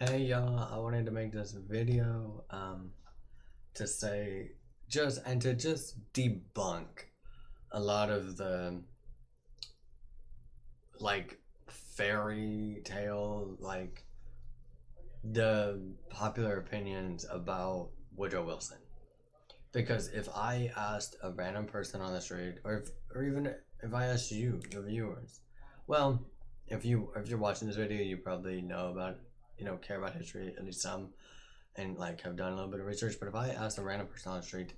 Hey y'all, I wanted to make this video to say just debunk a lot of the like fairy tale the popular opinions about Woodrow Wilson. Because if I asked a random person on the street, or even if I asked you, the viewers, well, if you're watching this video, you probably know about care about history at least some, and like have done a little bit of research. But if I asked a random person on the street,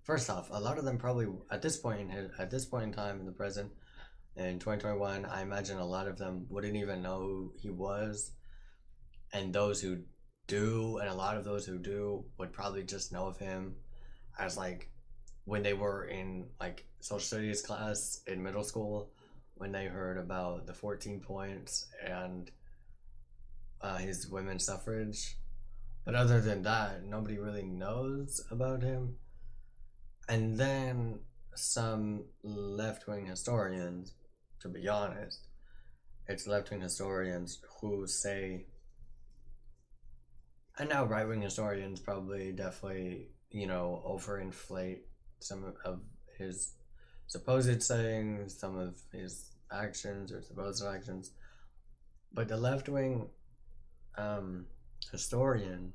first off, a lot of them probably at this point in time in the present in 2021, I imagine a lot of them wouldn't even know who he was, and those who do, and a lot of those who do would probably just know of him as like when they were in like social studies class in middle school, when they heard about the 14 points and his women's suffrage. But other than that, nobody really knows about him. And then some left wing historians, to be honest, it's left wing historians who say, and now right wing historians probably definitely, overinflate some of his supposed sayings, some of his actions or supposed actions. But the left wing historian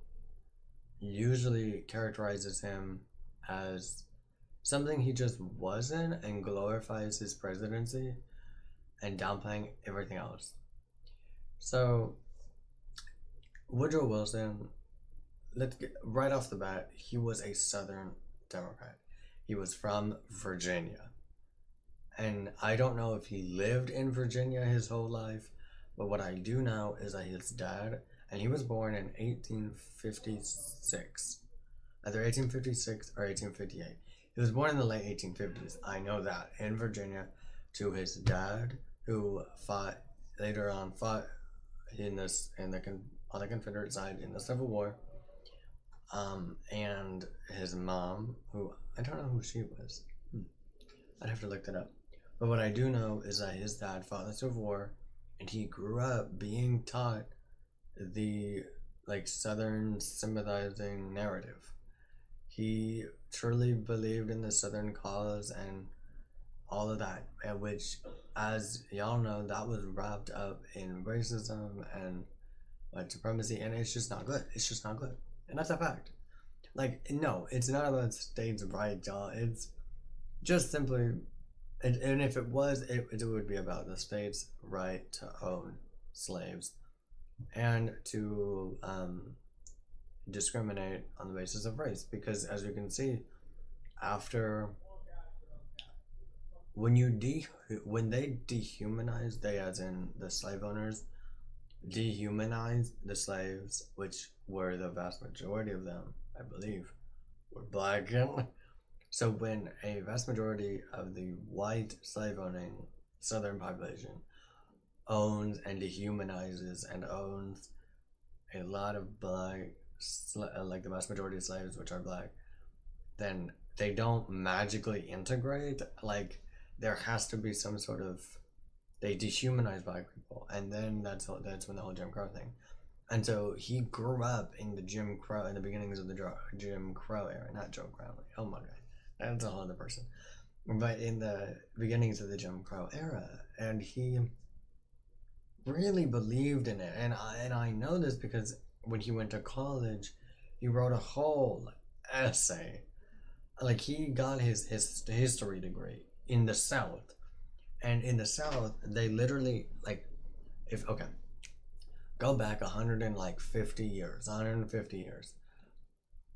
usually characterizes him as something he just wasn't and glorifies his presidency and downplaying everything else. So, Woodrow Wilson, let's get right off the bat, he was a Southern Democrat. He was from Virginia. And I don't know if he lived in Virginia his whole life, but what I do know is that his dad, and he was born in 1856, either 1856 or 1858. He was born in the late 1850s. I know that in Virginia, to his dad, who later on fought on the Confederate side in the Civil War, and his mom, who I don't know who she was. I'd have to look that up. But what I do know is that his dad fought in the Civil War, and he grew up being taught the Southern sympathizing narrative. He truly believed in the Southern cause and all of that, and which, as y'all know, that was wrapped up in racism and white supremacy, and it's just not good. It's just not good, and that's a fact. No, it's not about states' rights, y'all. It's just simply, and if it was, it would be about the state's right to own slaves and to discriminate on the basis of race. Because as you can see, after when they dehumanized, they as in the slave owners dehumanized the slaves, which were the vast majority of them, I believe, were black. So when a vast majority of the white slave owning Southern population owns and dehumanizes and owns a lot of black, like the vast majority of slaves, which are black, then they don't magically integrate. Like, there has to be some sort of, they dehumanize black people, and then that's when the whole Jim Crow thing. And so he grew up in the beginnings of the Jim Crow era, not Joe Crowley. Oh my god, that's a whole other person. But in the beginnings of the Jim Crow era, and he really believed in it. And I know this because when he went to college, he wrote a whole essay. Like, he got his history degree in the South, and in the South they literally go back 150 years,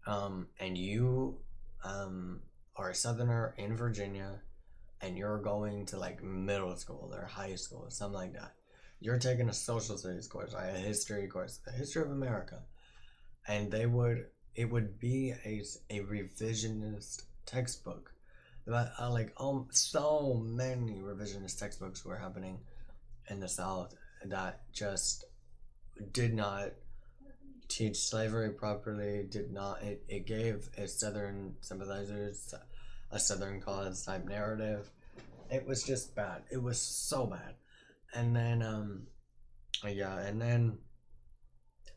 and you are a Southerner in Virginia, and you're going to middle school or high school or something like that. You're taking a social studies course, right? A history course, the history of America, and it would be a revisionist textbook. So many revisionist textbooks were happening in the South that just did not teach slavery properly. It gave its Southern sympathizers a Southern cause type narrative. It was just bad. It was so bad. And then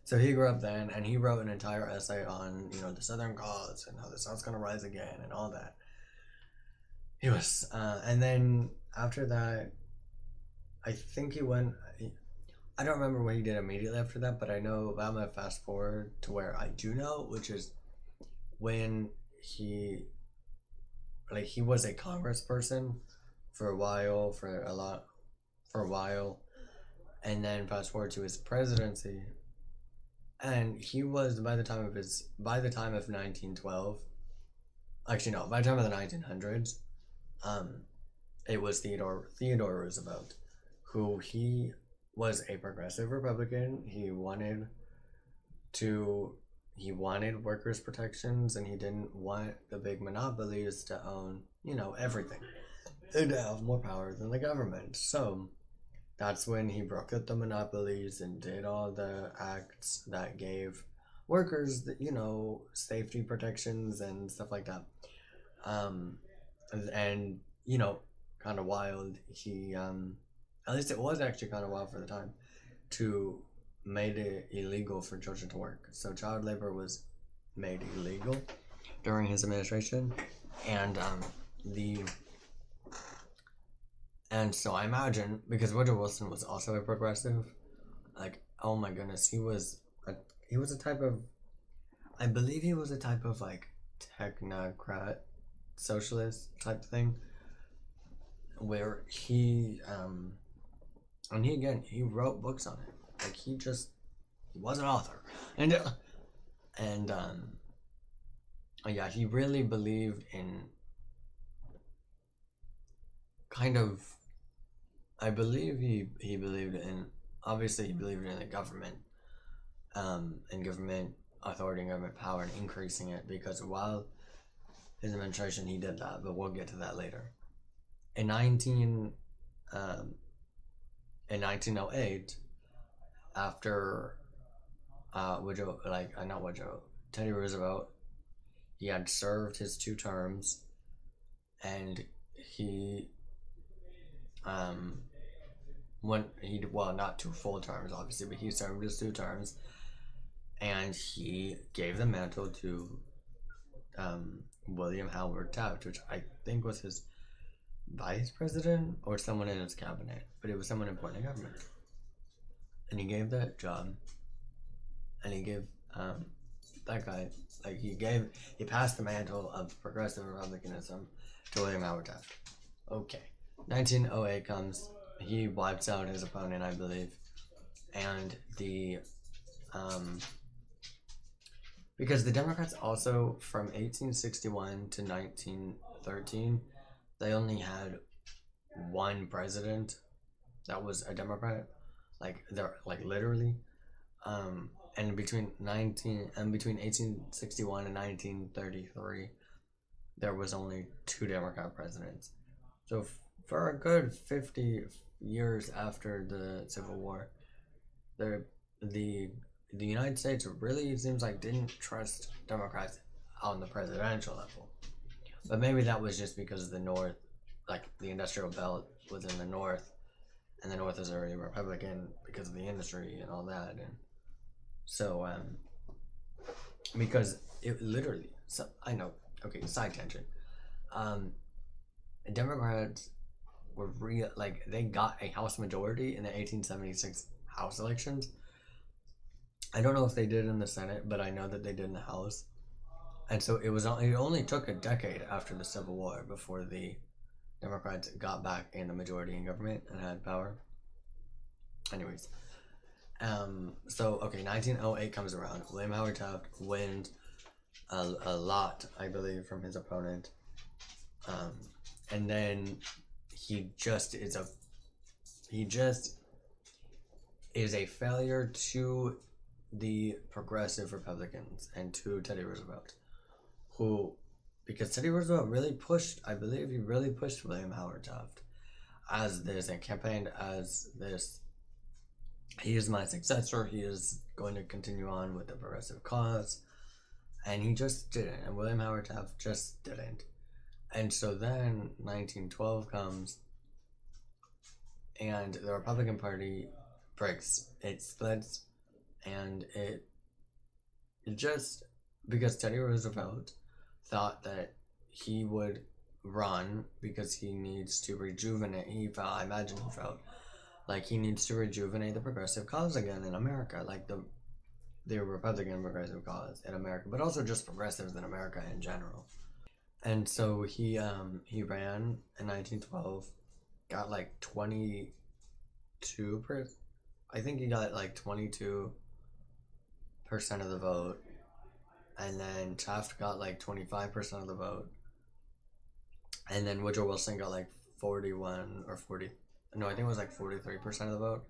So he grew up then, and he wrote an entire essay on, you know, the Southern cause and how the South's gonna rise again and all that. He was, and then after that, I think he went. I don't remember what he did immediately after that, but I know I'm gonna fast forward to where I do know, which is when he, like, he was a congressperson for a while, for a while, and then fast forward to his presidency, and he was by the time of 1912, actually no, by the time of the 1900s, um, it was Theodore Roosevelt, who he was a progressive Republican. He wanted workers' protections, and he didn't want the big monopolies to own, you know, everything and to have more power than the government. So that's when he broke up the monopolies and did all the acts that gave workers, you know, safety protections and stuff like that. Um, and you know, kind of wild. At least it was actually kind of wild for the time, to made it illegal for children to work. So child labor was made illegal during his administration, and the and so I imagine, because Woodrow Wilson was also a progressive, like, oh my goodness, he was a type of, I believe he was a type of, like, technocrat socialist type thing, where he wrote books on it. Like, he was an author, and yeah, he really believed in, kind of, I believe he believed in, obviously he believed in the government, and government authority and government power, and increasing it, because while his administration he did that, but we'll get to that later. In 1908, after not Woodrow, Teddy Roosevelt, he had served his 2 terms, and he not 2 full terms obviously, but he served his 2 terms, and he gave the mantle to William Howard Taft, which I think was his vice president or someone in his cabinet, but it was someone important in government. And he gave that job, and he gave that guy, like, he passed the mantle of progressive republicanism to William Howard Taft. Okay, 1908 comes. He wipes out his opponent, I believe, and because the Democrats also, from 1861 to 1913, they only had one president that was a Democrat, like, they're like literally, and between 1861 and 1933, there was only 2 Democrat presidents. So for a good 50 years after the Civil War, the United States really seems like didn't trust Democrats on the presidential level. But maybe that was just because of the North, like, the industrial belt was in the North, and the North is already Republican because of the industry and all that. And so, because it literally, so I know, okay, side tangent. Democrats were they got a House majority in the 1876 House elections. I don't know if they did in the Senate, but I know that they did in the House. And so it only took a decade after the Civil War before the Democrats got back in the majority in government and had power. Anyways, so okay, 1908 comes around. William Howard Taft wins a lot, I believe, from his opponent, and then he just is a failure to the progressive Republicans and to Teddy Roosevelt, because Teddy Roosevelt really pushed, I believe he really pushed William Howard Taft as this, and campaigned as this, he is my successor, he is going to continue on with the progressive cause, and he just didn't, and William Howard Taft just didn't. And so then 1912 comes, and the Republican Party breaks, it splits, and it just because Teddy Roosevelt thought that he would run because he needs to rejuvenate. I imagine he felt like he needs to rejuvenate the progressive cause again in America, like the Republican progressive cause in America, but also just progressives in America in general. And so he ran in 1912, got like 22 per. I think he got like 22% of the vote, and then Taft got like 25% of the vote, and then Woodrow Wilson got like 41 or 40. No, I think it was like 43% of the vote,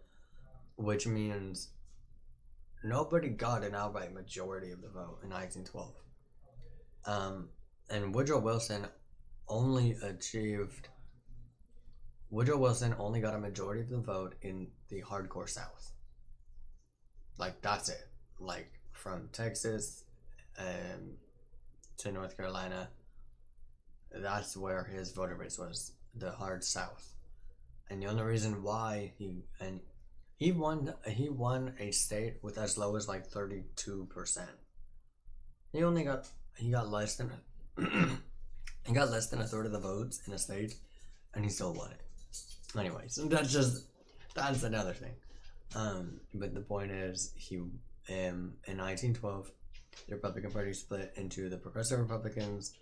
which means nobody got an outright majority of the vote in 1912. And Woodrow Wilson only got a majority of the vote in the hardcore South. Like, that's it. Like, from Texas to North Carolina, that's where his voter base was, the hard South. And the only reason why he won a state with as low as like 32%. He got less than he got less than a third of the votes in a state, and he still won it. Anyways, that's another thing. But the point is, in 1912, the Republican Party split into the Progressive Republicans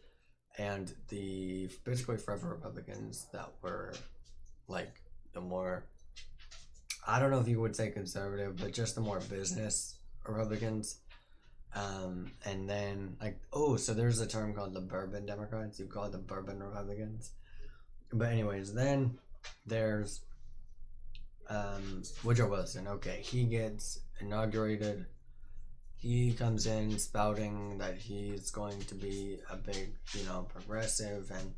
and the basically forever Republicans that were like the more, I don't know if you would say conservative, but just the more business Republicans. And then so there's a term called the Bourbon Democrats. You call it the Bourbon Republicans. But anyways, then there's Woodrow Wilson. Okay, he gets inaugurated. He comes in spouting that he's going to be a big, progressive and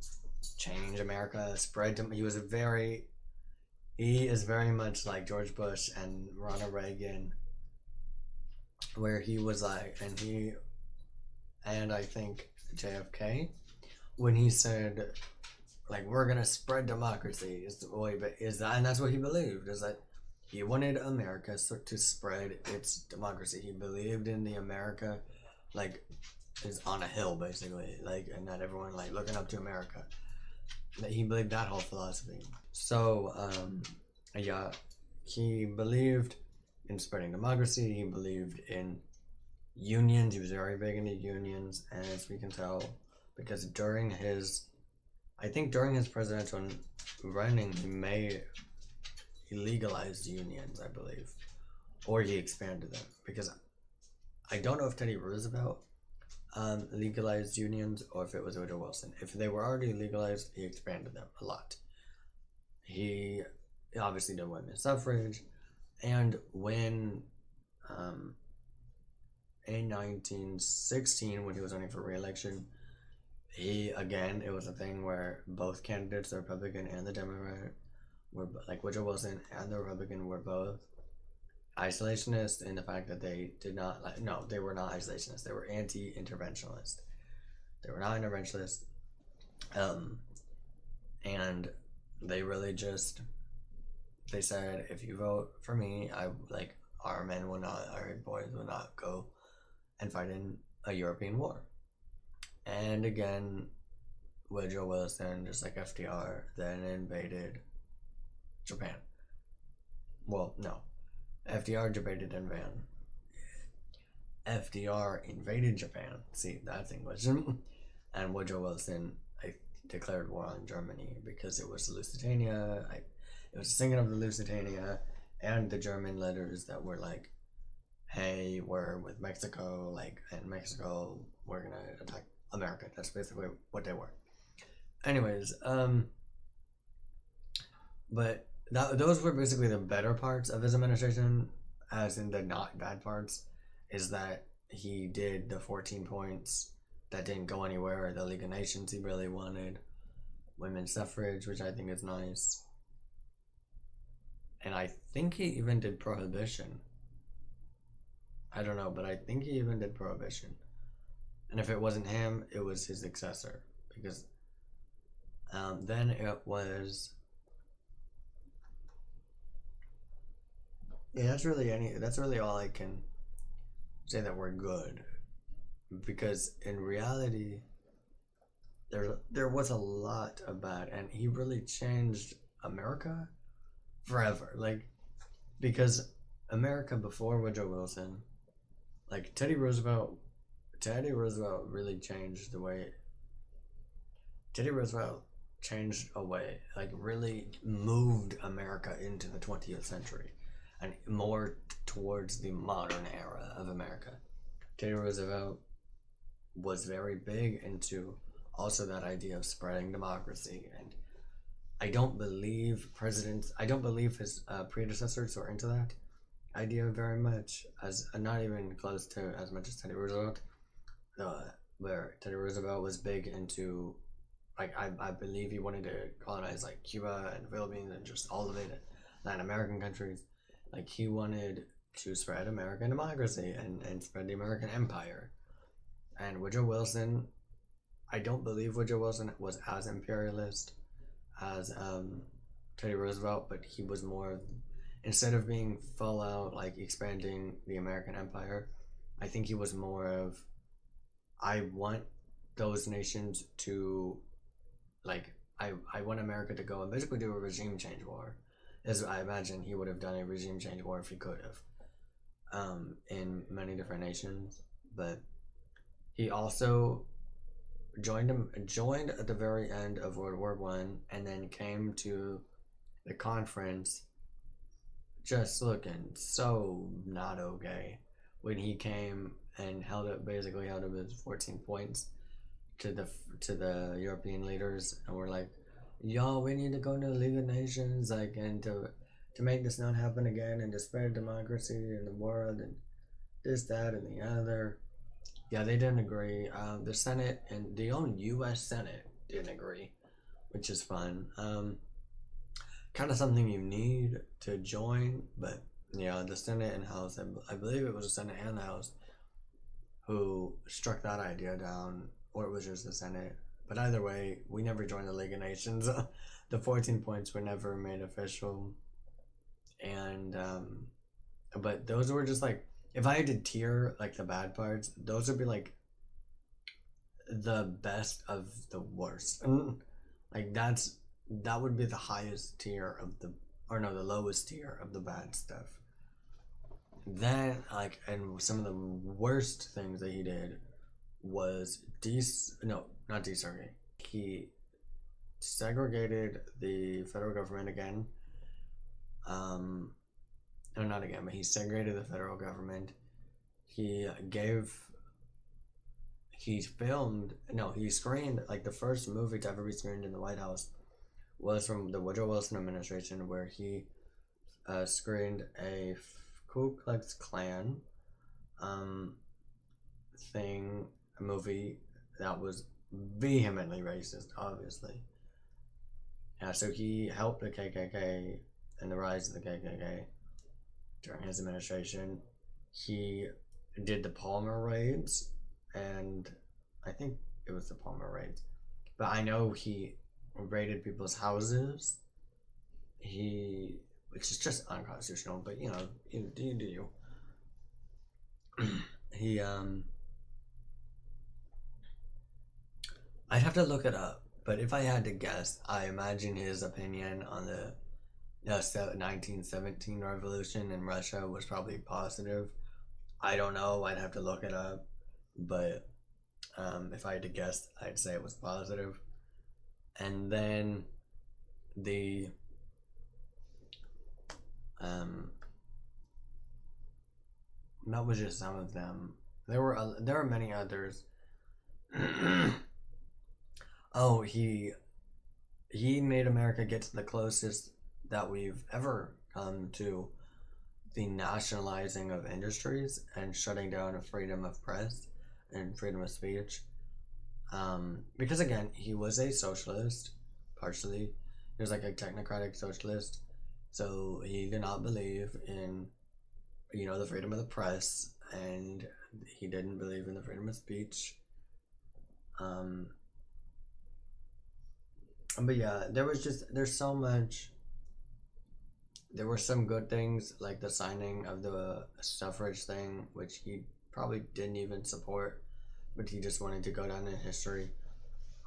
change America, he is very much like George Bush and Ronald Reagan, where he was like, and I think JFK, when he said, like, we're gonna spread democracy and that's what he believed, is that he wanted America to spread its democracy. He believed in the America, like, is on a hill, basically, like, and not everyone, like, looking up to America. He believed that whole philosophy. So, yeah, he believed in spreading democracy. He believed in unions. He was very big into unions, as we can tell, because during his presidential running, he legalized unions, I believe, or he expanded them, because I don't know if Teddy Roosevelt legalized unions or if it was Woodrow Wilson. If they were already legalized, he expanded them a lot. He obviously did women's suffrage, and when in 1916, when he was running for re-election, it was a thing where both candidates, the Republican and the Democrat, were like Woodrow Wilson and the Republican were both isolationist in the fact that they did not they were not isolationist. They were anti-interventionist. They were not interventionist. And they really just, they said, if you vote for me, our boys will not go and fight in a European war. And again, Woodrow Wilson, just like FDR, then invaded Japan. Well, no. FDR invaded Japan. See, that's English. And Woodrow Wilson declared war on Germany because it was Lusitania. It was singing of the Lusitania and the German letters that were like, hey, we're with Mexico, and Mexico, we're gonna attack America. That's basically what they were. Anyways, but those were basically the better parts of his administration, as in the not bad parts, is that he did the 14 points that didn't go anywhere, the League of Nations he really wanted, women's suffrage, which I think is nice, and I think he even did prohibition. I don't know, but I think he even did prohibition. And if it wasn't him, it was his successor, because then it was, yeah, that's really all I can say that we're good, because in reality, there was a lot of bad, and he really changed America forever. Like, because America before Woodrow Wilson, like Teddy Roosevelt really changed the way. Teddy Roosevelt changed a way, like really moved America into the 20th century, and more towards the modern era of America. Teddy Roosevelt was very big into also that idea of spreading democracy, and I don't believe his predecessors were into that idea very much, as not even close to as much as Teddy Roosevelt. Where Teddy Roosevelt was big into, like, I believe he wanted to colonize like Cuba and the Philippines and just all of it, Latin American countries. Like, he wanted to spread American democracy and spread the American empire. And Woodrow Wilson, I don't believe Woodrow Wilson was as imperialist as Teddy Roosevelt, but he was more, instead of being full out like expanding the American empire, I think he was more of, I want those nations to, like, I want America to go and basically do a regime change war. As I imagine he would have done a regime change war if he could have, in many different nations. But he also joined at the very end of World War One, and then came to the conference just looking so not okay when he came and held up his 14 points to the European leaders, and we're like, y'all, we need to go to the League of Nations, like, and to make this not happen again, and to spread democracy in the world, and this, that, and the other. Yeah, they didn't agree. The Senate and the own U.S. Senate didn't agree, which is fun. Kind of something you need to join, but yeah, the Senate and House, I believe it was the Senate and the House who struck that idea down, or it was just the Senate. But either way, we never joined the League of Nations. The 14 points were never made official, and but those were just like, if I had to tier like the bad parts, those would be like the best of the worst. Like, that would be the highest tier of the, or no, the lowest tier of the bad stuff. Then, like, and some of the worst things that he did was not desegregate. He segregated the federal government again. No, not again, but he segregated the federal government. He screened, like, the first movie to ever be screened in the White House was from the Woodrow Wilson administration, where he screened a Ku Klux Klan a movie that was vehemently racist, obviously. Yeah, so he helped the KKK and the rise of the KKK during his administration. He did the Palmer raids, and I think it was the Palmer raids, but I know he raided people's houses. Which is just unconstitutional, but you know, you do you. He I'd have to look it up, but if I had to guess, I imagine his opinion on the 1917 revolution in Russia was probably positive. I don't know, I'd have to look it up, but if I had to guess, I'd say it was positive. And then the that was just some of them. There were many others. Oh, he made America get to the closest that we've ever come to the nationalizing of industries and shutting down freedom of press and freedom of speech. Because again, he was a socialist, partially. He was like a technocratic socialist, so he did not believe in, the freedom of the press, and he didn't believe in the freedom of speech. But yeah, there's so much. There were some good things, like the signing of the suffrage thing, which he probably didn't even support, but he just wanted to go down in history.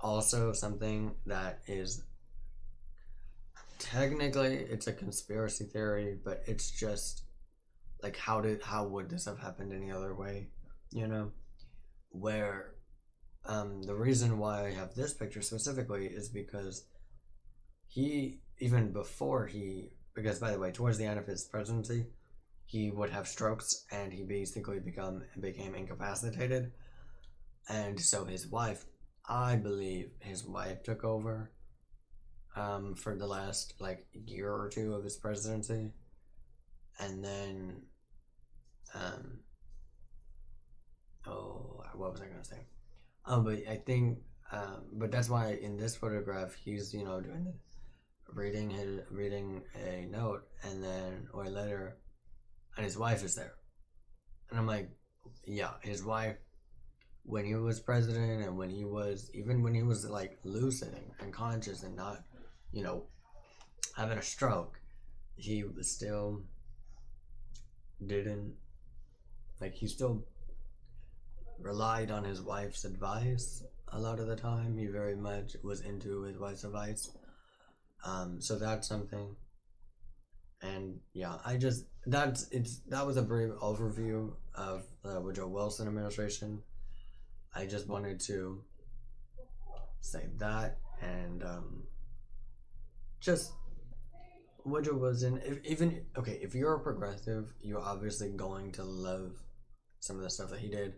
Also, something that is technically it's a conspiracy theory, but it's just like how would this have happened any other way? You know, where the reason why I have this picture specifically is because he even before he because by the way towards the end of his presidency he would have strokes and he basically became incapacitated, and so his wife, I believe his wife took over for the last like year or two of his presidency, and then um oh what was I gonna say? Oh, but I think but that's why in this photograph he's doing the reading a note and then or a letter, and his wife is there, and I'm like, yeah, his wife when he was president and when he was even when he was like lucid and conscious and not you know having a stroke, he was still didn't like he still relied on his wife's advice a lot of the time. He very much was into his wife's advice. So that's something. And yeah, that was a brief overview of the Woodrow Wilson administration. I just wanted to say that, and just Woodrow Wilson. Even okay, if you're a progressive, you're obviously going to love some of the stuff that he did.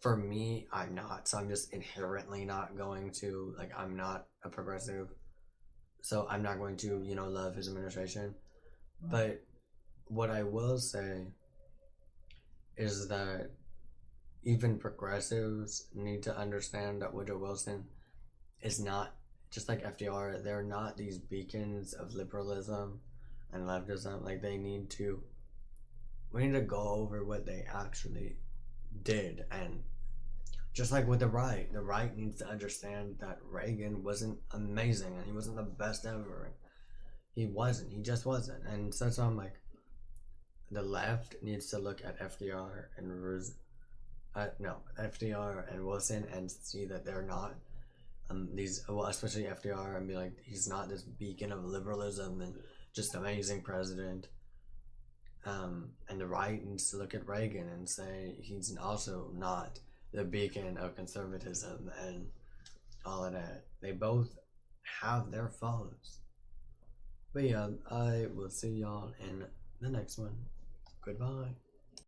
For me, I'm not, so I'm just inherently not going to like. I'm not a progressive, so I'm not going to love his administration. But what I will say is that even progressives need to understand that Woodrow Wilson is not just like FDR. They're not these beacons of liberalism and leftism. Like we need to go over what they actually did, and just like with the right needs to understand that Reagan wasn't amazing and he wasn't the best ever. He wasn't. He just wasn't. And so that's why I'm like, the left needs to look at FDR and FDR and Wilson and see that they're not especially FDR, and be like, he's not this beacon of liberalism and just amazing president. And the right needs to look at Reagan and say he's also not the beacon of conservatism and all of that. They both have their faults. But yeah, I will see y'all in the next one. Goodbye.